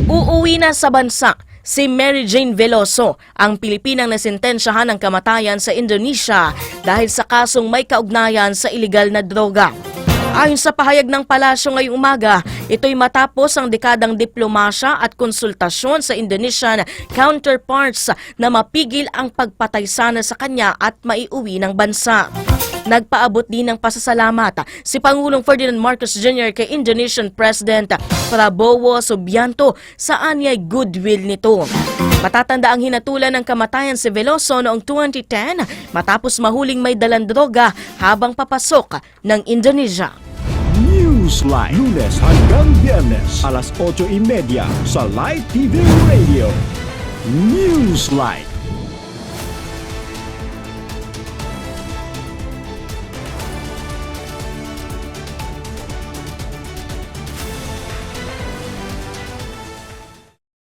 Uuwi na sa bansa si Mary Jane Veloso, ang Pilipinang nasentensyahan ng kamatayan sa Indonesia dahil sa kasong may kaugnayan sa ilegal na droga. Ayon sa pahayag ng palasyo ngayong umaga, ito'y matapos ang dekadang diplomasya at konsultasyon sa Indonesian counterparts na mapigil ang pagpatay sana sa kanya at maiuwi ng bansa. Nagpaabot din ng pasasalamat si Pangulong Ferdinand Marcos Jr. kay Indonesian President Prabowo Subianto sa anyay goodwill nito. Matatanda ang hinatulan ng kamatayan si Veloso noong 2010 matapos mahuling may dalang droga habang papasok ng Indonesia. Newsline, Lunes hanggang Biyernes, alas 8:30 sa Light TV Radio. Newsline.